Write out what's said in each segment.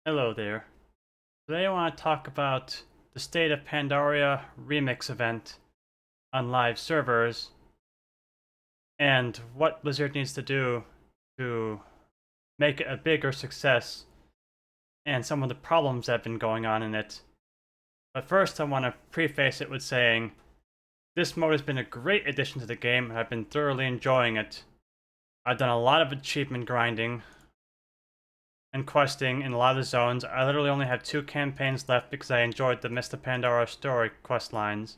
Hello there. Today I want to talk about the State of Pandaria remix event on live servers and what Blizzard needs to do to make it a bigger success and some of the problems that have been going on in it. But first I want to preface it with saying this mode has been a great addition to the game and I've been thoroughly enjoying it. I've done a lot of achievement grinding and questing in a lot of the zones. I literally only have 2 campaigns left because I enjoyed the Mist of Pandaria story quest lines.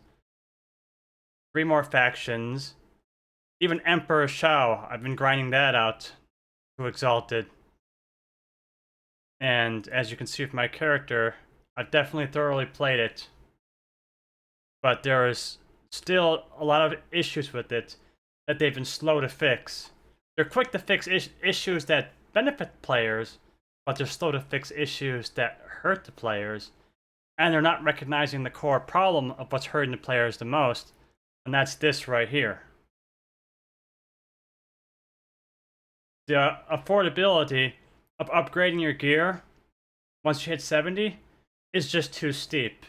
3 more factions. Even Emperor Shao, I've been grinding that out to Exalted. And as you can see with my character, I've definitely thoroughly played it. But there is still a lot of issues with it that they've been slow to fix. They're quick to fix issues that benefit players, but they're slow to fix issues that hurt the players, and they're not recognizing the core problem of what's hurting the players the most, and that's this right here. The affordability of upgrading your gear once you hit 70 is just too steep.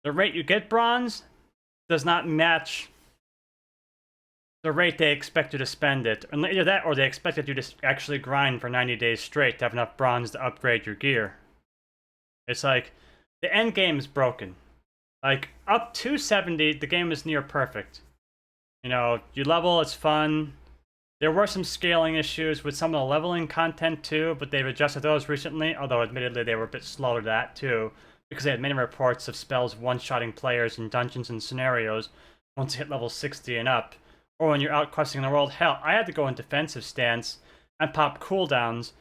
The rate you get bronze does not match the rate they expect you to spend it. And either that or they expected you to actually grind for 90 days straight to have enough bronze to upgrade your gear. It's like, the end game is broken. Like, up to 70, the game is near perfect. You know, you level, it's fun. There were some scaling issues with some of the leveling content too, but they've adjusted those recently, although admittedly they were a bit slow to that too, because they had many reports of spells one-shotting players in dungeons and scenarios once you hit level 60 and up. Or when you're out questing in the world. Hell, I had to go in defensive stance and pop cooldowns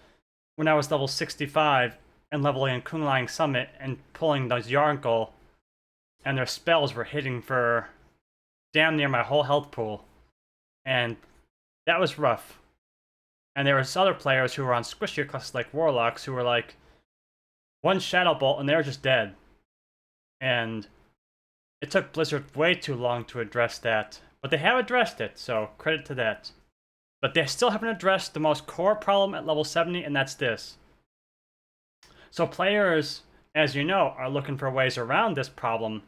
when I was level 65 and leveling in Kunlang Summit and pulling those Yarnkle, and their spells were hitting for damn near my whole health pool. And that was rough. And there was other players who were on squishier classes like Warlocks who were like, one Shadow Bolt and they were just dead. And it took Blizzard way too long to address that. But they have addressed it, so credit to that. But they still haven't addressed the most core problem at level 70, and that's this. So players, as you know, are looking for ways around this problem.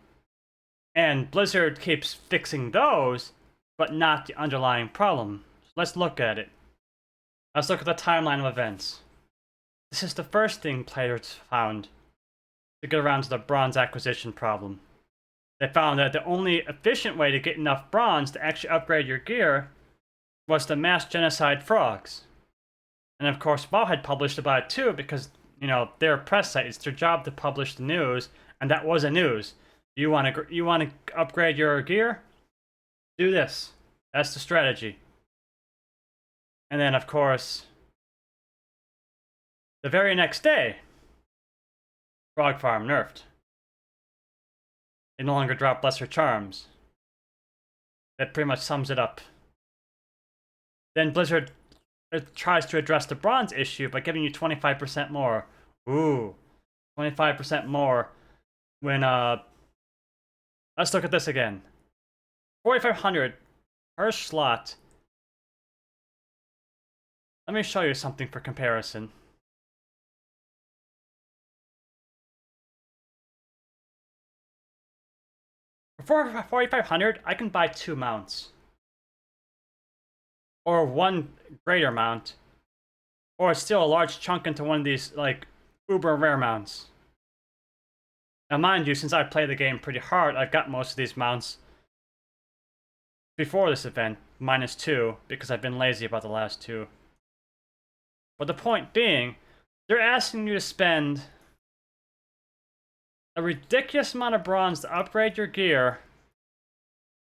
And Blizzard keeps fixing those, but not the underlying problem. So let's look at it. Let's look at the timeline of events. This is the first thing players found to get around to the bronze acquisition problem. They found that the only efficient way to get enough bronze to actually upgrade your gear was to mass genocide frogs. And of course, WoW had published about it too, because, you know, they're a press site. It's their job to publish the news, and that was the news. You want to upgrade your gear? Do this. That's the strategy. And then, of course, the very next day, Frog Farm nerfed. They no longer drop lesser charms. That pretty much sums it up. Then Blizzard tries to address the bronze issue by giving you 25% more. Ooh, 25% more when, let's look at this again. 4,500 per slot. Let me show you something for comparison. For 4,500, I can buy 2 mounts. Or 1 greater mount. Or still a large chunk into one of these, like, uber rare mounts. Now mind you, since I play the game pretty hard, I've got most of these mounts before this event, -2, because I've been lazy about the last 2. But the point being, they're asking you to spend a ridiculous amount of bronze to upgrade your gear,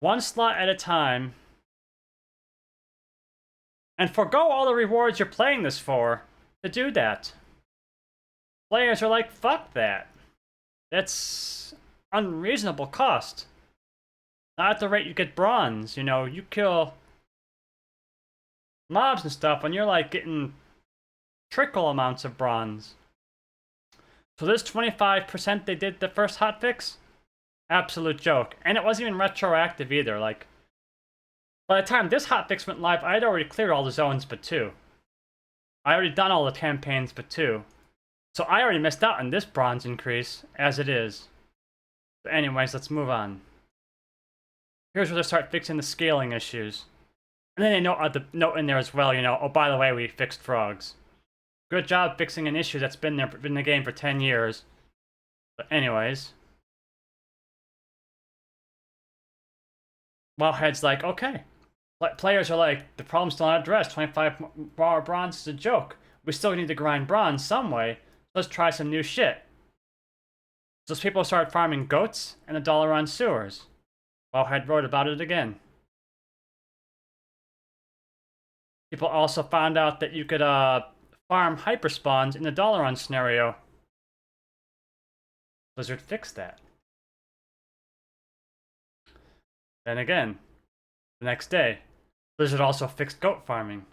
1 slot at a time, and forgo all the rewards you're playing this for to do that. Players are like, fuck that. That's unreasonable cost. Not at the rate you get bronze. You know, you kill mobs and stuff and you're like getting trickle amounts of bronze. So this 25% they did the first hotfix? Absolute joke. And it wasn't even retroactive either. Like, by the time this hotfix went live, I had already cleared all the zones but 2. I already done all the campaigns but 2. So I already missed out on this bronze increase, as it is. But anyways, let's move on. Here's where they start fixing the scaling issues. And then they note in there as well, oh, by the way, we fixed frogs. Good job fixing an issue that's been in the game for 10 years. But anyways. Wowhead's like, okay. Players are like, the problem's still not addressed. 25 bar bronze is a joke. We still need to grind bronze some way. Let's try some new shit. So people started farming goats and $1 on sewers. Wowhead wrote about it again. People also found out that you could farm hyperspawns in the $1 scenario. Blizzard fixed that. Then again, the next day, Blizzard also fixed goat farming.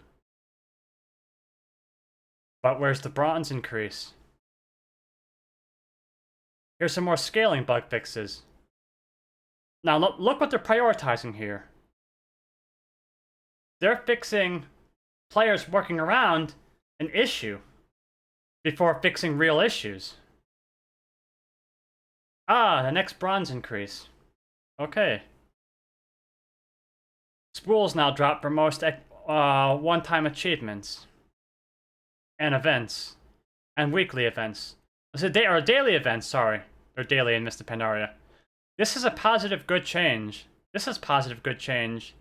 But where's the bronze increase? Here's some more scaling bug fixes. Now look what they're prioritizing here. They're fixing players working around an issue before fixing real issues. Ah, the next bronze increase. Okay. Spools now drop for most one-time achievements and events and weekly events. Or daily events, sorry. They're daily in Mist of Pandaria. This is a positive good change. This is positive good change.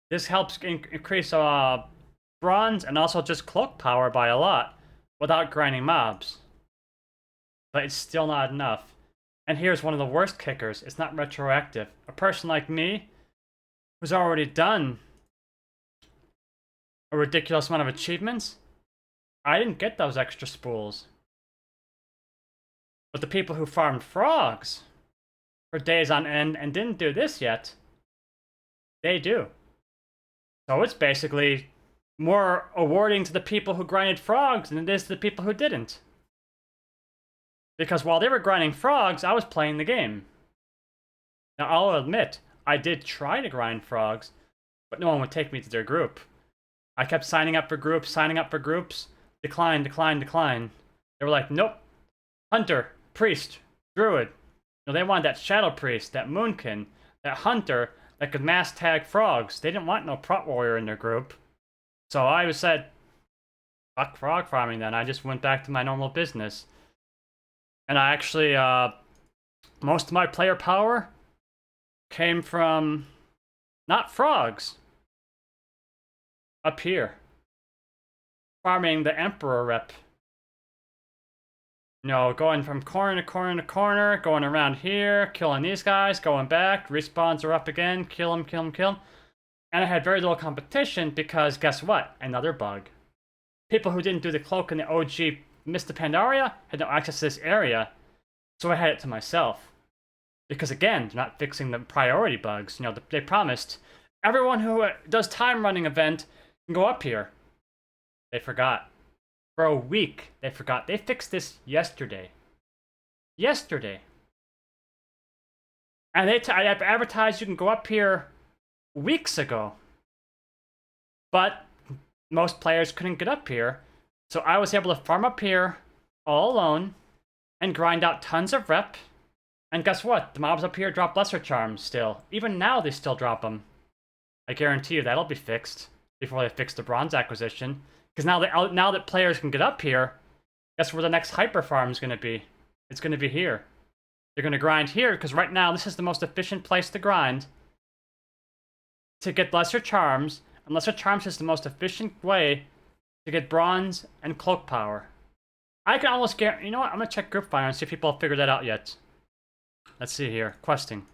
This helps increase bronze and also just cloak power by a lot without grinding mobs. But it's still not enough. And here's one of the worst kickers. It's not retroactive. A person like me, who's already done a ridiculous amount of achievements, I didn't get those extra spools. But the people who farmed frogs for days on end and didn't do this yet, they do. So it's basically more awarding to the people who grinded frogs than it is to the people who didn't. Because while they were grinding frogs, I was playing the game. Now, I'll admit, I did try to grind frogs, but no one would take me to their group. I kept signing up for groups, decline. They were like, nope, hunter, priest, druid. They wanted that shadow priest, that moonkin, that hunter that could mass tag frogs. They didn't want no prot warrior in their group. So I said, fuck frog farming then. I just went back to my normal business. And I actually, most of my player power came from not frogs. Up here. Farming the Emperor rep. Going from corner to corner to corner, going around here, killing these guys, going back, respawns are up again, kill them. And I had very little competition because guess what? Another bug. People who didn't do the cloak in the OG Mist of Pandaria had no access to this area, so I had it to myself. Because again, they're not fixing the priority bugs. They promised everyone who does time running event can go up here. They forgot. For a week, they forgot. They fixed this yesterday. And I advertised you can go up here weeks ago. But most players couldn't get up here. So I was able to farm up here all alone and grind out tons of rep. And guess what? The mobs up here drop lesser charms still. Even now they still drop them. I guarantee you that'll be fixed before they fix the bronze acquisition. Because now that players can get up here, guess where the next hyper farm is going to be? It's going to be here. They're going to grind here because right now this is the most efficient place to grind to get lesser charms. And lesser charms is the most efficient way to get bronze and cloak power. I can almost guarantee. You know what? I'm going to check Group Finder and see if people have figured that out yet. Let's see here. Questing.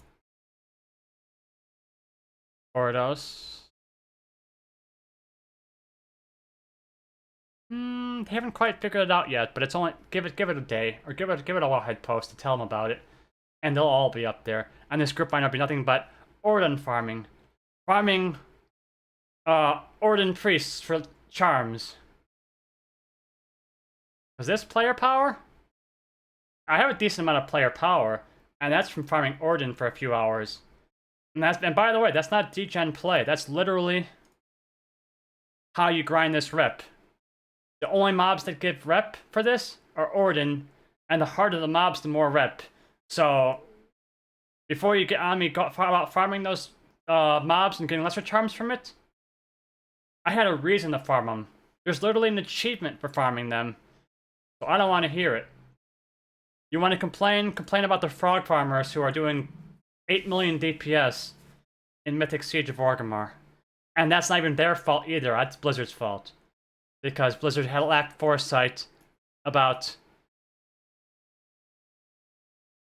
Ordos. They haven't quite figured it out yet, but it's only give it a day or give it a wellhead post to tell them about it, and they'll all be up there. And this group might not be nothing but Orden farming, Orden priests for charms. Is this player power? I have a decent amount of player power, and that's from farming Orden for a few hours. And by the way, that's not degen play. That's literally how you grind this rep. The only mobs that give rep for this are Orden, and the harder the mobs, the more rep. So before you get on me about farming those mobs and getting lesser charms from it, I had a reason to farm them. There's literally an achievement for farming them, so I don't want to hear it. You want to complain? Complain about the frog farmers who are doing 8 million DPS in Mythic Siege of Orgrimmar. And that's not even their fault either, that's Blizzard's fault. Because Blizzard had lacked foresight about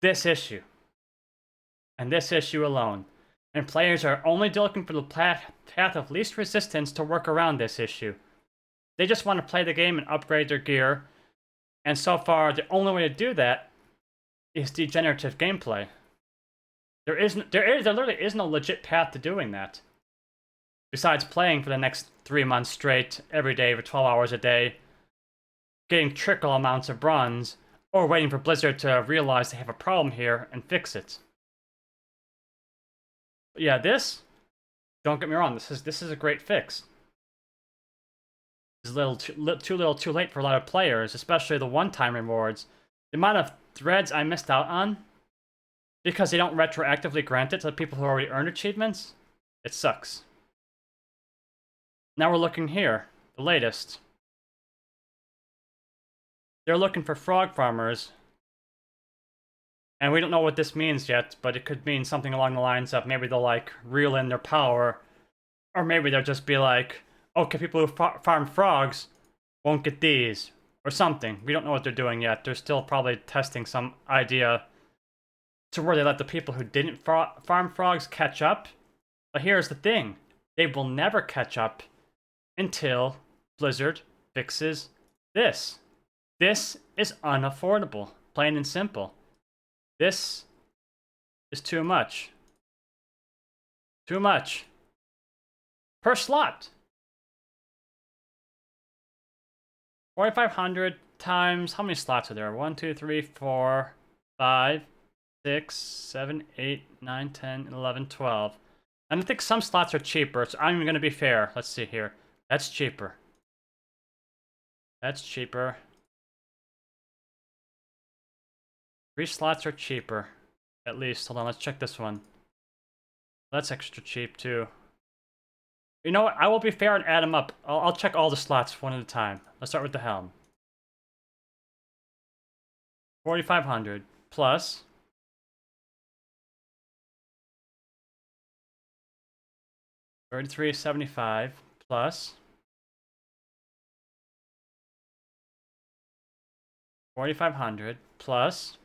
this issue. And this issue alone. And players are only looking for the path of least resistance to work around this issue. They just want to play the game and upgrade their gear. And so far, the only way to do that is degenerative gameplay. There literally is no legit path to doing that. Besides playing for the next 3 months straight, every day for 12 hours a day, getting trickle amounts of bronze, or waiting for Blizzard to realize they have a problem here and fix it. But yeah, don't get me wrong, this is a great fix. It's too little too late for a lot of players, especially the one-time rewards. The amount of threads I missed out on because they don't retroactively grant it to the people who already earned achievements, it sucks. Now we're looking here, the latest. They're looking for frog farmers. And we don't know what this means yet, but it could mean something along the lines of maybe they'll like reel in their power. Or maybe they'll just be like, okay, people who farm frogs won't get these. Or something. We don't know what they're doing yet. They're still probably testing some idea to where they let the people who didn't farm frogs catch up. But here's the thing. They will never catch up until Blizzard fixes this. This is unaffordable. Plain and simple. This is too much. Too much. Per slot. 4,500 times, how many slots are there? 1, 2, 3, 4, 5, 6, 7, 8, 9, 10, 11, 12. And I think some slots are cheaper, so I'm going to be fair. Let's see here. That's cheaper. That's cheaper. 3 slots are cheaper. At least. Hold on, let's check this one. That's extra cheap, too. You know what? I will be fair and add them up. I'll check all the slots one at a time. Let's start with the helm. 4,500 plus 33.75 plus 4,500 plus.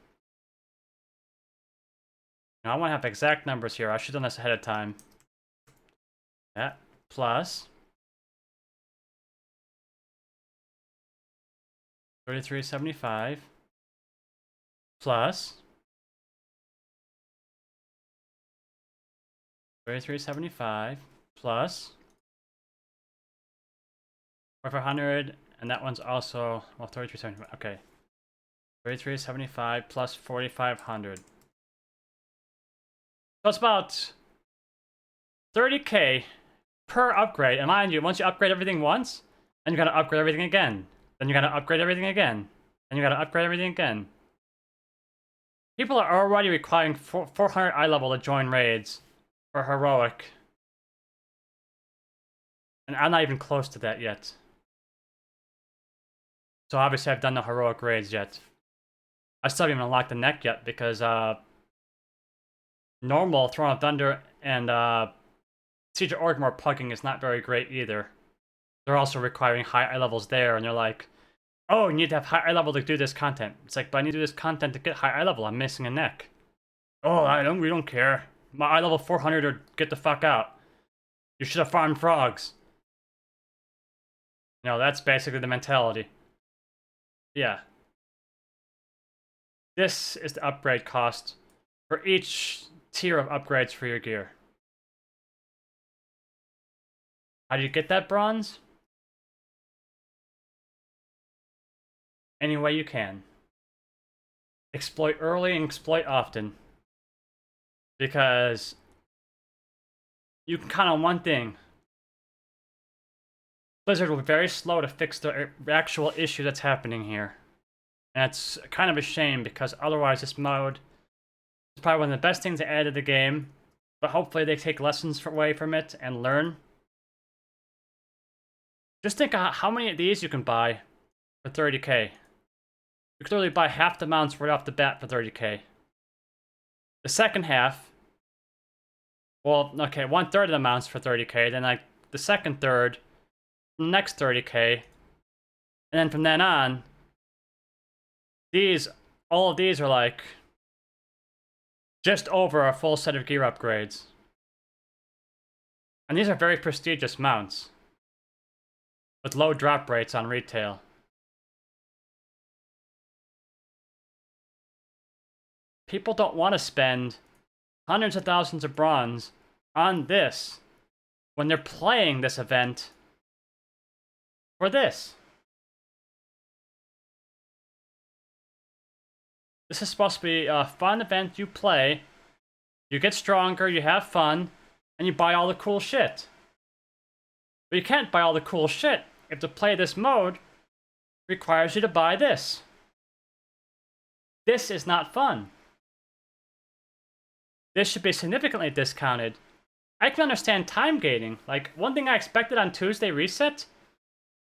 Now I want to have exact numbers here. I should have done this ahead of time. That plus 33.75 plus 33.75 plus 4,500, and that one's also, well, 33.75. Okay, 33.75 plus 4,500. So it's about 30k per upgrade. And mind you, once you upgrade everything once, then you gotta upgrade everything again. Then you gotta upgrade everything again. Then you gotta upgrade everything again. People are already requiring 400 eye level to join raids for heroic. And I'm not even close to that yet. So obviously I've done the heroic raids yet. I still haven't even unlocked the neck yet because normal Throne of Thunder and Siege of Orgrimmar pugging is not very great either. They're also requiring high eye levels there, and they're like, oh, you need to have high eye level to do this content. It's like, but I need to do this content to get high eye level. I'm missing a neck. Oh, we don't care. My eye level 400 or get the fuck out. You should have farmed frogs. No, that's basically the mentality. Yeah. This is the upgrade cost for each tier of upgrades for your gear. How do you get that bronze? Any way you can. Exploit early and exploit often. Because you can count on one thing. Blizzard will be very slow to fix the actual issue that's happening here. And it's kind of a shame because otherwise this mode is probably one of the best things they added to the game. But hopefully they take lessons away from it and learn. Just think of how many of these you can buy for 30k. You could literally buy half the mounts right off the bat for 30k. The second half, well, okay, 1/3 of the mounts for 30k, then like the second third, the next 30k, and then from then on, all of these are like just over a full set of gear upgrades. And these are very prestigious mounts with low drop rates on retail. People don't want to spend hundreds of thousands of bronze on this when they're playing this event for this. This is supposed to be a fun event you play, you get stronger, you have fun, and you buy all the cool shit. But you can't buy all the cool shit if to play this mode requires you to buy this. This is not fun. This should be significantly discounted. I can understand time gating. Like, one thing I expected on Tuesday reset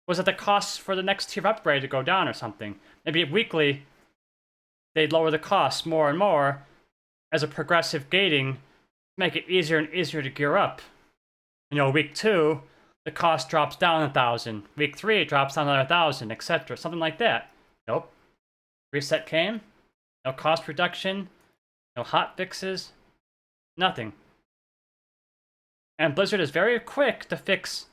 was that the costs for the next tier upgrade to go down or something. Maybe weekly, they'd lower the costs more and more as a progressive gating to make it easier and easier to gear up. You know, week 2, the cost drops down 1,000. Week 3, it drops down another 1,000, etc. Something like that. Nope. Reset came. No cost reduction. No hot fixes. Nothing. And Blizzard is very quick to fix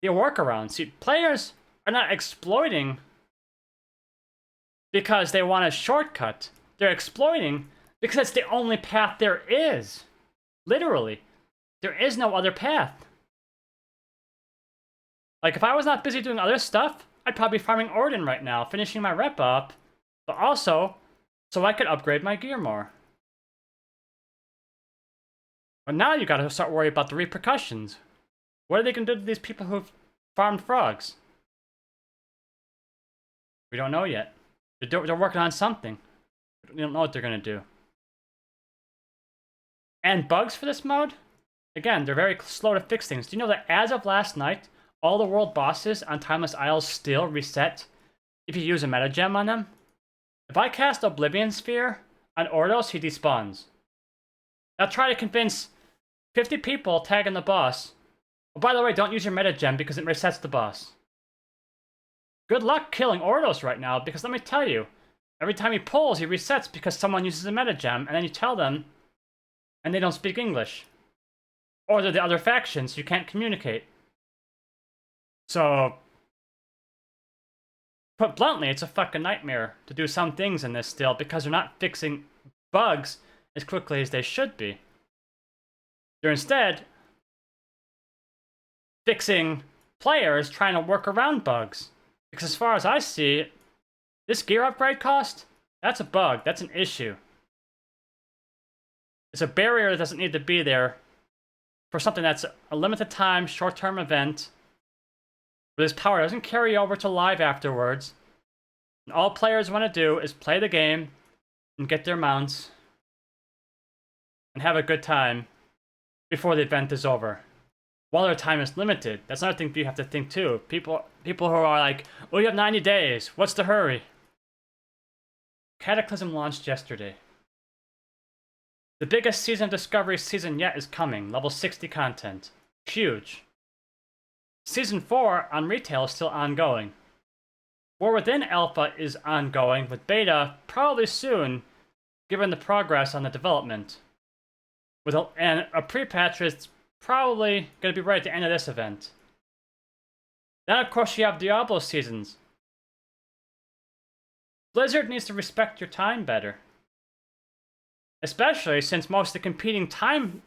the workarounds. See, players are not exploiting because they want a shortcut. They're exploiting because it's the only path there is. Literally. There is no other path. Like, if I was not busy doing other stuff, I'd probably be farming Orden right now, finishing my rep up, but also so I could upgrade my gear more. But now you gotta start worrying about the repercussions. What are they gonna do to these people who've farmed frogs? We don't know yet. They're working on something. We don't know what they're gonna do. And bugs for this mode? Again, they're very slow to fix things. Do you know that as of last night, all the world bosses on Timeless Isles still reset if you use a meta gem on them? If I cast Oblivion Sphere on Ordos, he despawns. Now try to convince 50 people tagging the boss. Oh, by the way, don't use your meta gem because it resets the boss. Good luck killing Ordos right now, because let me tell you, every time he pulls, he resets because someone uses a meta gem, and then you tell them, and they don't speak English. Or they're the other faction, so you can't communicate. So, put bluntly, it's a fucking nightmare to do some things in this still, because they're not fixing bugs as quickly as they should be. They're instead fixing players trying to work around bugs. Because as far as I see it, this gear upgrade cost, that's a bug, that's an issue. It's a barrier that doesn't need to be there for something that's a limited time, short-term event, where this power doesn't carry over to live afterwards. And all players want to do is play the game and get their mounts and have a good time before the event is over. While their time is limited, that's another thing you have to think too. People who are like, oh, you have 90 days, what's the hurry? Cataclysm launched yesterday. The biggest Season of Discovery season yet is coming, level 60 content. Huge. Season 4 on retail is still ongoing. War Within Alpha is ongoing, with Beta probably soon, given the progress on the development. And a pre-patch is probably going to be right at the end of this event. Then of course you have Diablo seasons. Blizzard needs to respect your time better. Especially since most of the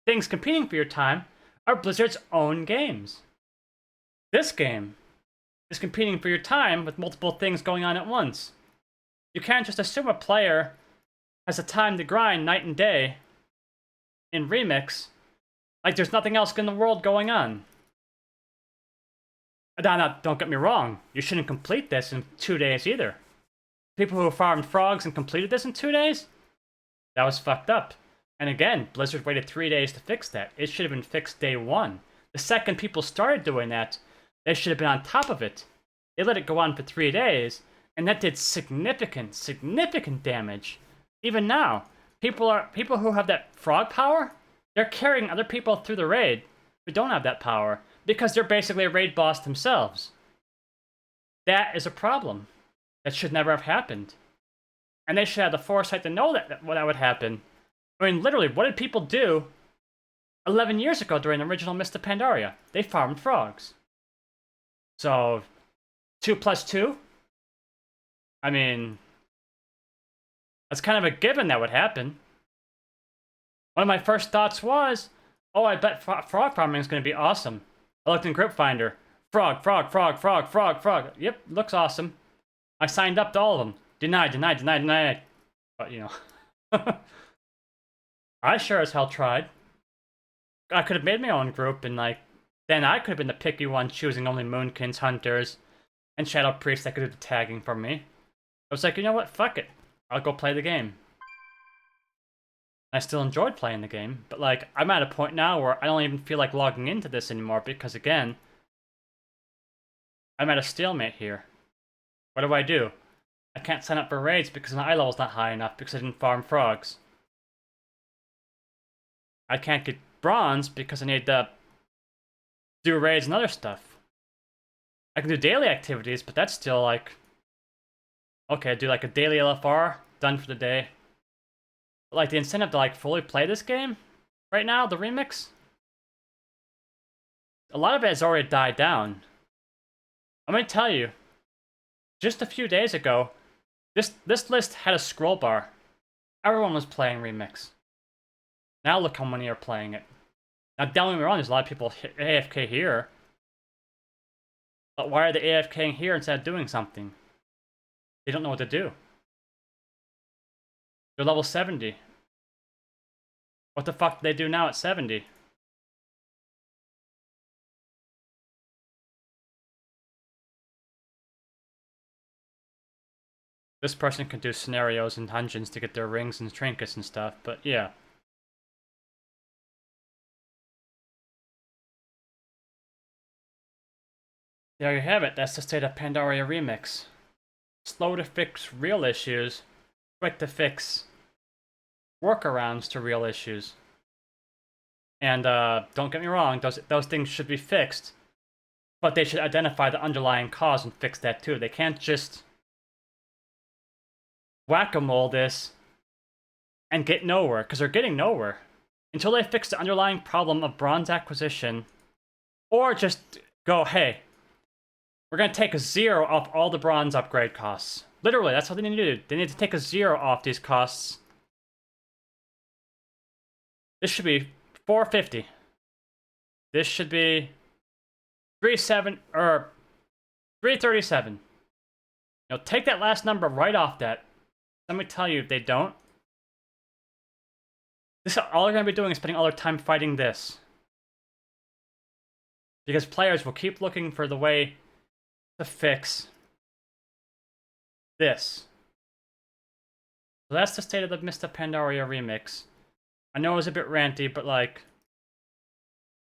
things competing for your time are Blizzard's own games. This game is competing for your time with multiple things going on at once. You can't just assume a player has the time to grind night and day in Remix like there's nothing else in the world going on. Don't get me wrong. You shouldn't complete this in 2 days either. People who farmed frogs and completed this in 2 days? That was fucked up. And again, Blizzard waited 3 days to fix that. It should have been fixed day one. The second people started doing that, they should have been on top of it. They let it go on for 3 days, and that did significant damage. Even now, people who have that frog power, they're carrying other people through the raid who don't have that power because they're basically a raid boss themselves. That is a problem. That should never have happened. And they should have the foresight to know that would happen. I mean, literally, what did people do 11 years ago during the original Mist of Pandaria? They farmed frogs. So, 2 plus 2? I mean, that's kind of a given that would happen. One of my first thoughts was, oh, I bet frog farming is going to be awesome. I looked in Grip Finder. Frog. Yep, looks awesome. I signed up to all of them. Denied. But, you know. I sure as hell tried. I could have made my own group and, like, then I could have been the picky one choosing only Moonkins, Hunters, and Shadow Priests that could do the tagging for me. I was like, you know what? Fuck it. I'll go play the game. I still enjoyed playing the game, but, like, I'm at a point now where I don't even feel like logging into this anymore because, again, I'm at a stalemate here. What do? I can't sign up for raids because my eye level's not high enough because I didn't farm frogs. I can't get bronze because I need to do raids and other stuff. I can do daily activities, but that's still like... Okay, do like a daily LFR, done for the day. But like the incentive to like fully play this game right now, the remix, a lot of it has already died down. I'm gonna tell you, just a few days ago, this list had a scroll bar. Everyone was playing remix. Now look how many are playing it. Now don't get me wrong, there's a lot of people AFK here. But why are they AFKing here instead of doing something? They don't know what to do. They're level 70. What the fuck do they do now at 70? This person can do scenarios and dungeons to get their rings and trinkets and stuff, but yeah. There you have it, that's the State of Pandaria remix. Slow to fix real issues, quick to fix workarounds to real issues. And don't get me wrong, those things should be fixed, but they should identify the underlying cause and fix that too. They can't just whack-a-mole this and get nowhere, because they're getting nowhere. Until they fix the underlying problem of bronze acquisition, or just go, hey, we're going to take a 0 off all the bronze upgrade costs. Literally, that's what they need to do. They need to take a 0 off these costs. This should be 450. This should be 337. You know, take that last number right off that. Let me tell you, if they don't, all they're going to be doing is spending all their time fighting this. Because players will keep looking for the way to fix this. So that's the state of the Mist of Pandaria remix. I know it was a bit ranty, but like,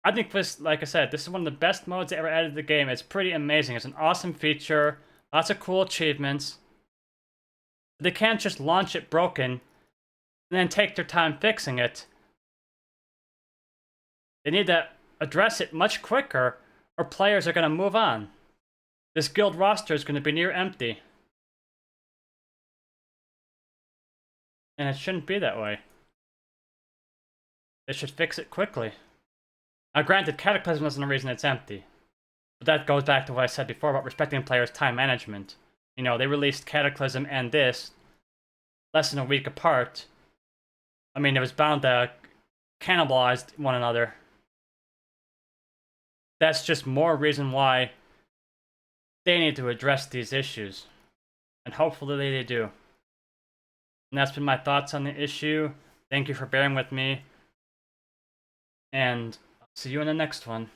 I think this, like I said, this is one of the best modes they ever added to the game. It's pretty amazing. It's an awesome feature, lots of cool achievements. They can't just launch it broken and then take their time fixing it. They need to address it much quicker, or players are going to move on. This guild roster is going to be near empty. And it shouldn't be that way. They should fix it quickly. Now granted, Cataclysm isn't the reason it's empty. But that goes back to what I said before about respecting players' time management. You know, they released Cataclysm and this less than a week apart. I mean, it was bound to cannibalize one another. That's just more reason why they need to address these issues. And hopefully they do. And that's been my thoughts on the issue. Thank you for bearing with me. And I'll see you in the next one.